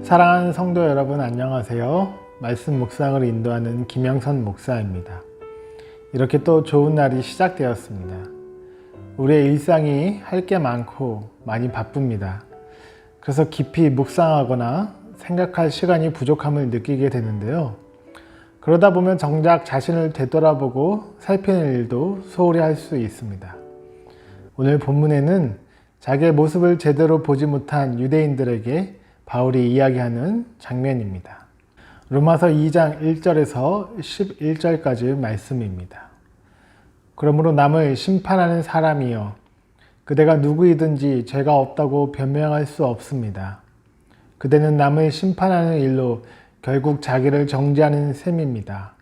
사랑하는 성도 여러분, 안녕하세요. 말씀 묵상을 인도하는 김영선 목사입니다. 이렇게 또 좋은 날이 시작되었습니다. 우리의 일상이 할 게 많고 많이 바쁩니다. 그래서 깊이 묵상하거나 생각할 시간이 부족함을 느끼게 되는데요. 그러다 보면 정작 자신을 되돌아보고 살피는 일도 소홀히 할 수 있습니다. 오늘 본문에는 자기의 모습을 제대로 보지 못한 유대인들에게 바울이 이야기하는 장면입니다. 로마서 2장 1절에서 11절까지 말씀입니다. 그러므로 남을 심판하는 사람이여, 그대가 누구이든지 죄가 없다고 변명할 수 없습니다. 그대는 남을 심판하는 일로 결국 자기를 정죄하는 셈입니다.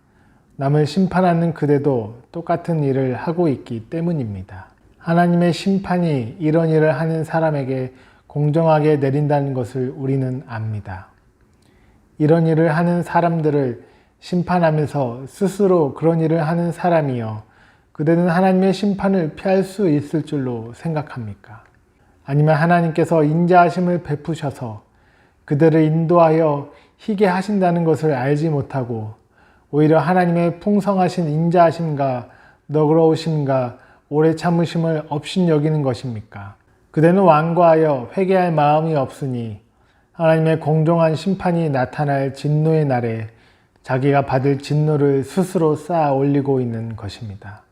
남을 심판하는 그대도 똑같은 일을 하고 있기 때문입니다. 하나님의 심판이 이런 일을 하는 사람에게 공정하게 내린다는 것을 우리는 압니다. 이런 일을 하는 사람들을 심판하면서 스스로 그런 일을 하는 사람이여, 그대는 하나님의 심판을 피할 수 있을 줄로 생각합니까? 아니면 하나님께서 인자하심을 베푸셔서 그들을 인도하여 희게 하신다는 것을 알지 못하고 오히려 하나님의 풍성하신 인자하심과 너그러우심과 오래 참으심을 업신여기는 것입니까? 그대는 완고하여 회개할 마음이 없으니 하나님의 공정한 심판이 나타날 진노의 날에 자기가 받을 진노를 스스로 쌓아 올리고 있는 것입니다.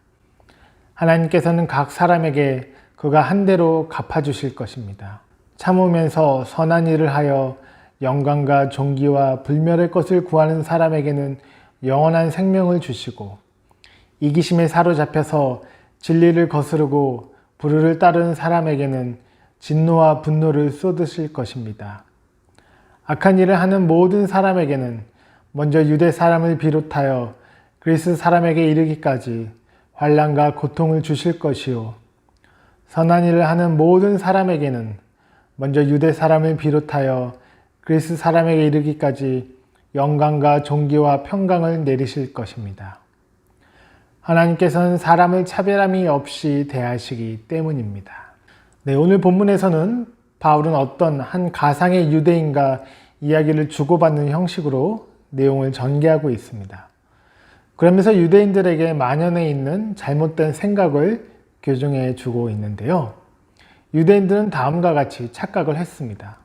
하나님께서는 각 사람에게 그가 한 대로 갚아주실 것입니다. 참으면서 선한 일을 하여 영광과 존귀와 불멸의 것을 구하는 사람에게는 영원한 생명을 주시고, 이기심에 사로잡혀서 진리를 거스르고 불의를 따르는 사람에게는 진노와 분노를 쏟으실 것입니다. 악한 일을 하는 모든 사람에게는 먼저 유대 사람을 비롯하여 그리스 사람에게 이르기까지 환난과 고통을 주실 것이요, 선한 일을 하는 모든 사람에게는 먼저 유대 사람을 비롯하여 그리스 사람에게 이르기까지 영광과 존귀와 평강을 내리실 것입니다. 하나님께서는 사람을 차별함이 없이 대하시기 때문입니다. 네, 오늘 본문에서는 바울은 어떤 한 가상의 유대인과 이야기를 주고받는 형식으로 내용을 전개하고 있습니다. 그러면서 유대인들에게 만연해 있는 잘못된 생각을 교정해 주고 있는데요. 유대인들은 다음과 같이 착각을 했습니다.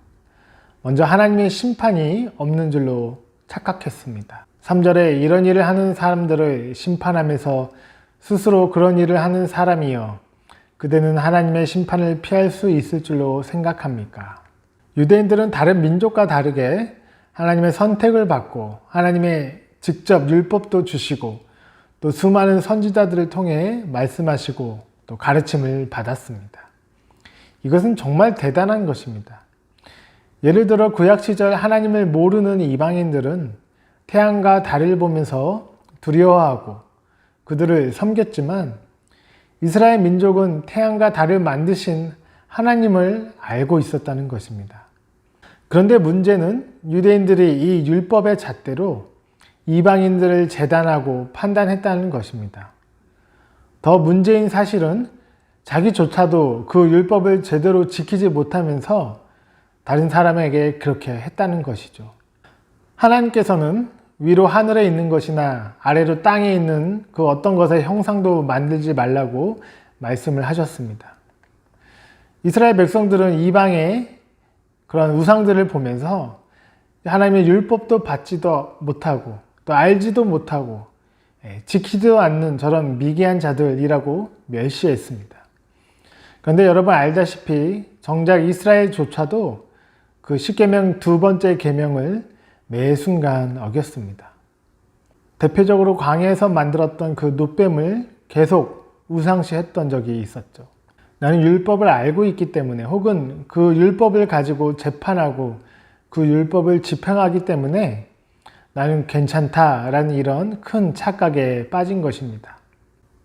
먼저 하나님의 심판이 없는 줄로 착각했습니다. 3절에 이런 일을 하는 사람들을 심판하면서 스스로 그런 일을 하는 사람이여, 그대는 하나님의 심판을 피할 수 있을 줄로 생각합니까? 유대인들은 다른 민족과 다르게 하나님의 선택을 받고 하나님의 직접 율법도 주시고 또 수많은 선지자들을 통해 말씀하시고 또 가르침을 받았습니다. 이것은 정말 대단한 것입니다. 예를 들어 구약 시절 하나님을 모르는 이방인들은 태양과 달을 보면서 두려워하고 그들을 섬겼지만, 이스라엘 민족은 태양과 달을 만드신 하나님을 알고 있었다는 것입니다. 그런데 문제는 유대인들이 이 율법의 잣대로 이방인들을 재단하고 판단했다는 것입니다. 더 문제인 사실은 자기조차도 그 율법을 제대로 지키지 못하면서 다른 사람에게 그렇게 했다는 것이죠. 하나님께서는 위로 하늘에 있는 것이나 아래로 땅에 있는 그 어떤 것의 형상도 만들지 말라고 말씀을 하셨습니다. 이스라엘 백성들은 이방의 그런 우상들을 보면서 하나님의 율법도 받지도 못하고 또 알지도 못하고 지키지도 않는 저런 미개한 자들이라고 멸시했습니다. 그런데 여러분 알다시피 정작 이스라엘조차도 그 십계명 두 번째 계명을 매 순간 어겼습니다. 대표적으로 광야에서 만들었던 그 놋뱀을 계속 우상시했던 적이 있었죠. 나는 율법을 알고 있기 때문에, 혹은 그 율법을 가지고 재판하고 그 율법을 집행하기 때문에 나는 괜찮다라는 이런 큰 착각에 빠진 것입니다.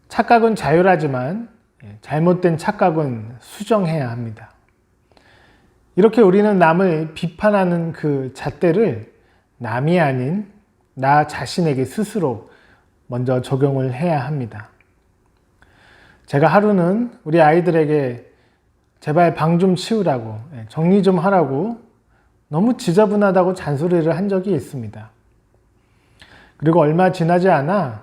착각은 자율하지만 잘못된 착각은 수정해야 합니다. 이렇게 우리는 남을 비판하는 그 잣대를 남이 아닌 나 자신에게 스스로 먼저 적용을 해야 합니다. 제가 하루는 우리 아이들에게 제발 방 좀 치우라고, 정리 좀 하라고 너무 지저분하다고 잔소리를 한 적이 있습니다. 그리고 얼마 지나지 않아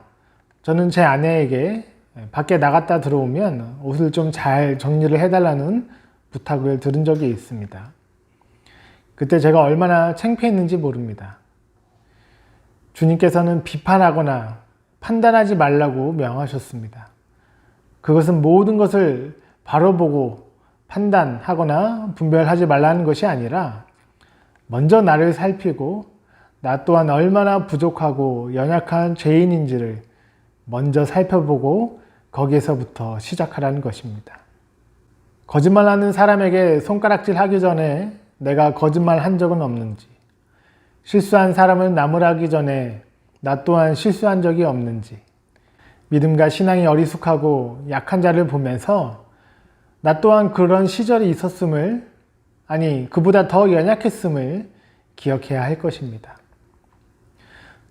저는 제 아내에게 밖에 나갔다 들어오면 옷을 좀 잘 정리를 해달라는 부탁을 들은 적이 있습니다. 그때 제가 얼마나 창피했는지 모릅니다. 주님께서는 비판하거나 판단하지 말라고 명하셨습니다. 그것은 모든 것을 바로 보고 판단하거나 분별하지 말라는 것이 아니라 먼저 나를 살피고 나 또한 얼마나 부족하고 연약한 죄인인지를 먼저 살펴보고 거기에서부터 시작하라는 것입니다. 거짓말하는 사람에게 손가락질 하기 전에 내가 거짓말한 적은 없는지, 실수한 사람을 나무라기 전에 나 또한 실수한 적이 없는지, 믿음과 신앙이 어리숙하고 약한 자를 보면서 나 또한 그런 시절이 있었음을, 아니 그보다 더 연약했음을 기억해야 할 것입니다.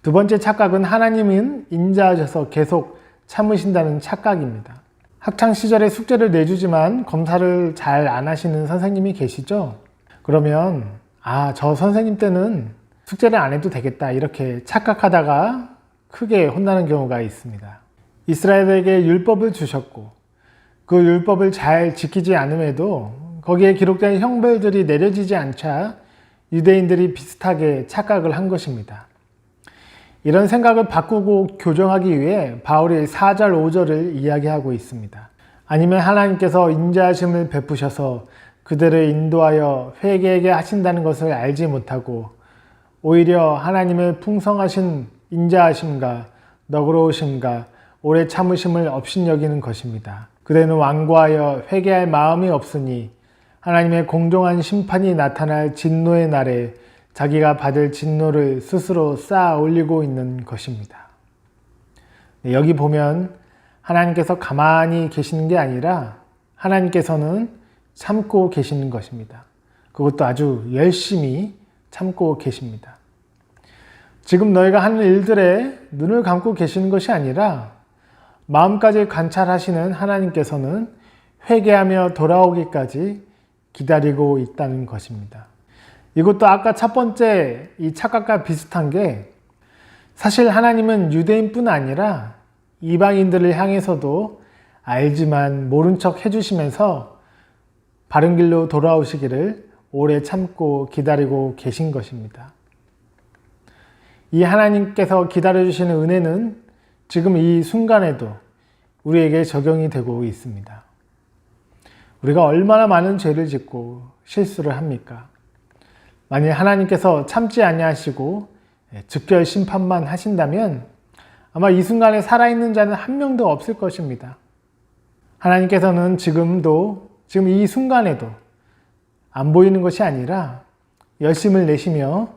두 번째 착각은 하나님은 인자하셔서 계속 참으신다는 착각입니다. 학창 시절에 숙제를 내주지만 검사를 잘 안 하시는 선생님이 계시죠? 그러면 저 선생님 때는 숙제를 안 해도 되겠다 이렇게 착각하다가 크게 혼나는 경우가 있습니다. 이스라엘에게 율법을 주셨고 그 율법을 잘 지키지 않음에도 거기에 기록된 형벌들이 내려지지 않자 유대인들이 비슷하게 착각을 한 것입니다. 이런 생각을 바꾸고 교정하기 위해 바울이 4절, 5절을 이야기하고 있습니다. 아니면 하나님께서 인자하심을 베푸셔서 그들을 인도하여 회개하게 하신다는 것을 알지 못하고 오히려 하나님의 풍성하신 인자하심과 너그러우심과 오래 참으심을 업신여기는 것입니다. 그대는 완고하여 회개할 마음이 없으니 하나님의 공정한 심판이 나타날 진노의 날에 자기가 받을 진노를 스스로 쌓아 올리고 있는 것입니다. 여기 보면 하나님께서 가만히 계시는 게 아니라 하나님께서는 참고 계시는 것입니다. 그것도 아주 열심히 참고 계십니다. 지금 너희가 하는 일들에 눈을 감고 계시는 것이 아니라 마음까지 관찰하시는 하나님께서는 회개하며 돌아오기까지 기다리고 있다는 것입니다. 이것도 아까 첫 번째 이 착각과 비슷한 게 사실 하나님은 유대인뿐 아니라 이방인들을 향해서도 알지만 모른 척 해주시면서 바른 길로 돌아오시기를 오래 참고 기다리고 계신 것입니다. 이 하나님께서 기다려주시는 은혜는 지금 이 순간에도 우리에게 적용이 되고 있습니다. 우리가 얼마나 많은 죄를 짓고 실수를 합니까? 만일 하나님께서 참지 아니하시고 즉결 심판만 하신다면 아마 이 순간에 살아있는 자는 한 명도 없을 것입니다. 하나님께서는 지금 이 순간에도 안 보이는 것이 아니라 열심을 내시며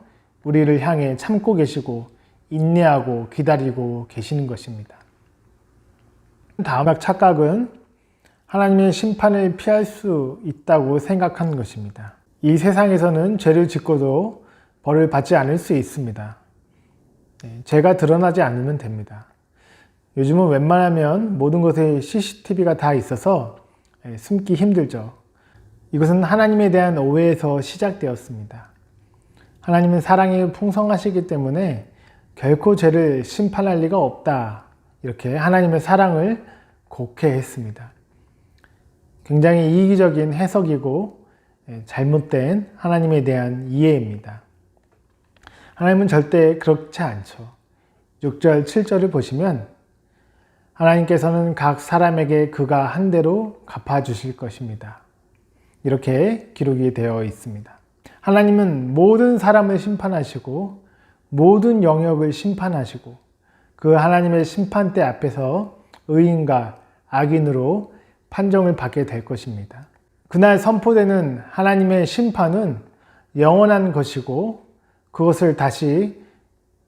우리를 향해 참고 계시고 인내하고 기다리고 계시는 것입니다. 다음 착각은 하나님의 심판을 피할 수 있다고 생각하는 것입니다. 이 세상에서는 죄를 짓고도 벌을 받지 않을 수 있습니다. 죄가 드러나지 않으면 됩니다. 요즘은 웬만하면 모든 것에 CCTV가 다 있어서 숨기 힘들죠. 이것은 하나님에 대한 오해에서 시작되었습니다. 하나님은 사랑이 풍성하시기 때문에 결코 죄를 심판할 리가 없다. 이렇게 하나님의 사랑을 곡해했습니다. 굉장히 이기적인 해석이고 잘못된 하나님에 대한 이해입니다. 하나님은 절대 그렇지 않죠. 6절, 7절을 보시면 하나님께서는 각 사람에게 그가 한 대로 갚아주실 것입니다. 이렇게 기록이 되어 있습니다. 하나님은 모든 사람을 심판하시고 모든 영역을 심판하시고 그 하나님의 심판대 앞에서 의인과 악인으로 판정을 받게 될 것입니다. 그날 선포되는 하나님의 심판은 영원한 것이고 그것을 다시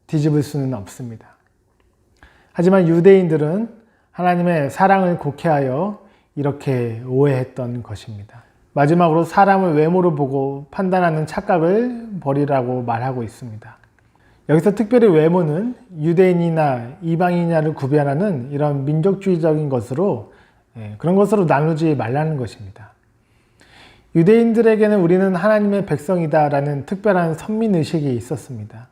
뒤집을 수는 없습니다. 하지만 유대인들은 하나님의 사랑을 곡해하여 이렇게 오해했던 것입니다. 마지막으로 사람을 외모로 보고 판단하는 착각을 버리라고 말하고 있습니다. 여기서 특별히 외모는 유대인이나 이방인이냐를 구별하는 이런 민족주의적인 것으로 그런 것으로 나누지 말라는 것입니다. 유대인들에게는 우리는 하나님의 백성이다라는 특별한 선민의식이 있었습니다.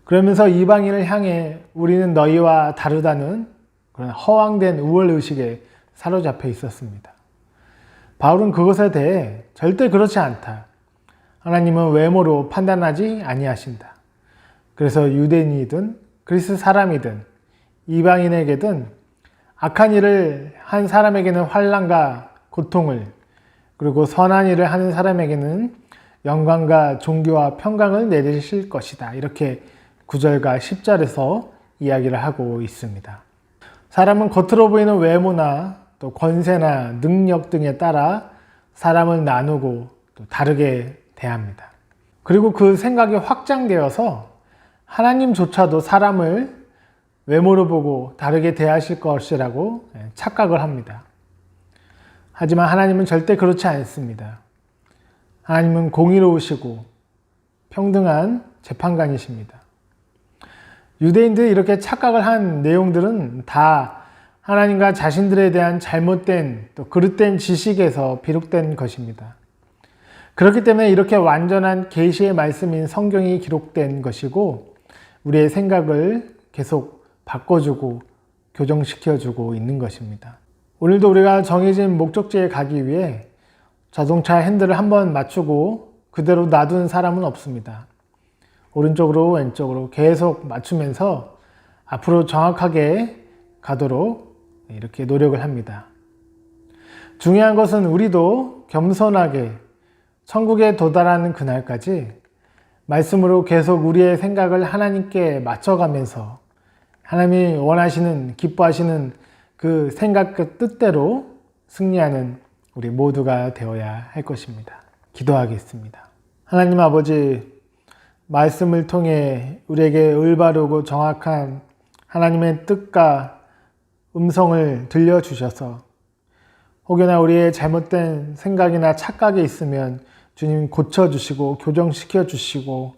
그러면서 이방인을 향해 우리는 너희와 다르다는 그런 허황된 우월의식에 사로잡혀 있었습니다. 바울은 그것에 대해 절대 그렇지 않다. 하나님은 외모로 판단하지 아니하신다. 그래서 유대인이든 그리스 사람이든 이방인에게든 악한 일을 한 사람에게는 환난과 고통을, 그리고 선한 일을 하는 사람에게는 영광과 존귀와 평강을 내리실 것이다. 이렇게 9절과 10절에서 이야기를 하고 있습니다. 사람은 겉으로 보이는 외모나 또 권세나 능력 등에 따라 사람을 나누고 또 다르게 대합니다. 그리고 그 생각이 확장되어서 하나님조차도 사람을 외모로 보고 다르게 대하실 것이라고 착각을 합니다. 하지만 하나님은 절대 그렇지 않습니다. 하나님은 공의로우시고 평등한 재판관이십니다. 유대인들이 이렇게 착각을 한 내용들은 다 하나님과 자신들에 대한 잘못된 또 그릇된 지식에서 비롯된 것입니다. 그렇기 때문에 이렇게 완전한 계시의 말씀인 성경이 기록된 것이고 우리의 생각을 계속 바꿔주고 교정시켜주고 있는 것입니다. 오늘도 우리가 정해진 목적지에 가기 위해 자동차 핸들을 한번 맞추고 그대로 놔둔 사람은 없습니다. 오른쪽으로 왼쪽으로 계속 맞추면서 앞으로 정확하게 가도록 이렇게 노력을 합니다. 중요한 것은 우리도 겸손하게 천국에 도달하는 그날까지 말씀으로 계속 우리의 생각을 하나님께 맞춰가면서 하나님이 원하시는, 기뻐하시는 그 생각, 그 뜻대로 승리하는 우리 모두가 되어야 할 것입니다. 기도하겠습니다. 하나님 아버지, 말씀을 통해 우리에게 올바르고 정확한 하나님의 뜻과 음성을 들려주셔서 혹여나 우리의 잘못된 생각이나 착각이 있으면 주님 고쳐주시고 교정시켜 주시고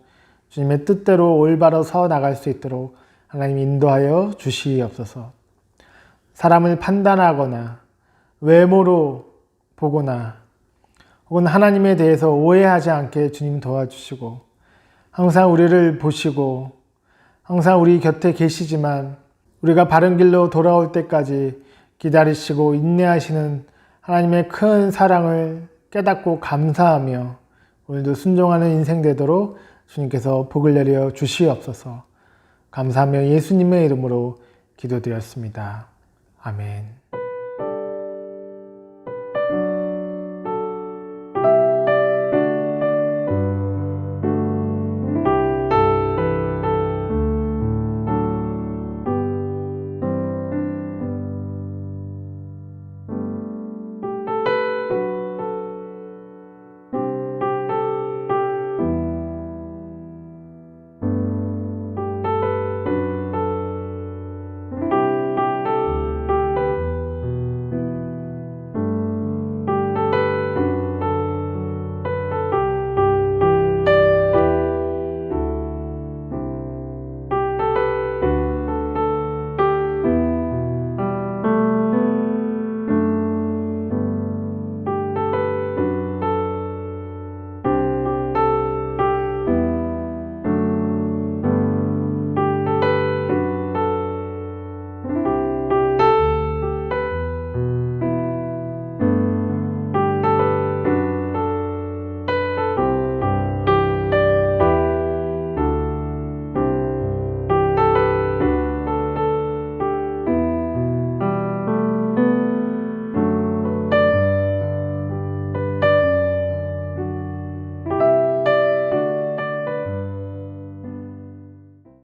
주님의 뜻대로 올바로 서 나갈 수 있도록 하나님 인도하여 주시옵소서. 사람을 판단하거나 외모로 보거나 혹은 하나님에 대해서 오해하지 않게 주님 도와주시고 항상 우리를 보시고 항상 우리 곁에 계시지만 우리가 바른 길로 돌아올 때까지 기다리시고 인내하시는 하나님의 큰 사랑을 깨닫고 감사하며 오늘도 순종하는 인생 되도록 주님께서 복을 내려 주시옵소서. 감사하며 예수님의 이름으로 기도드렸습니다. 아멘.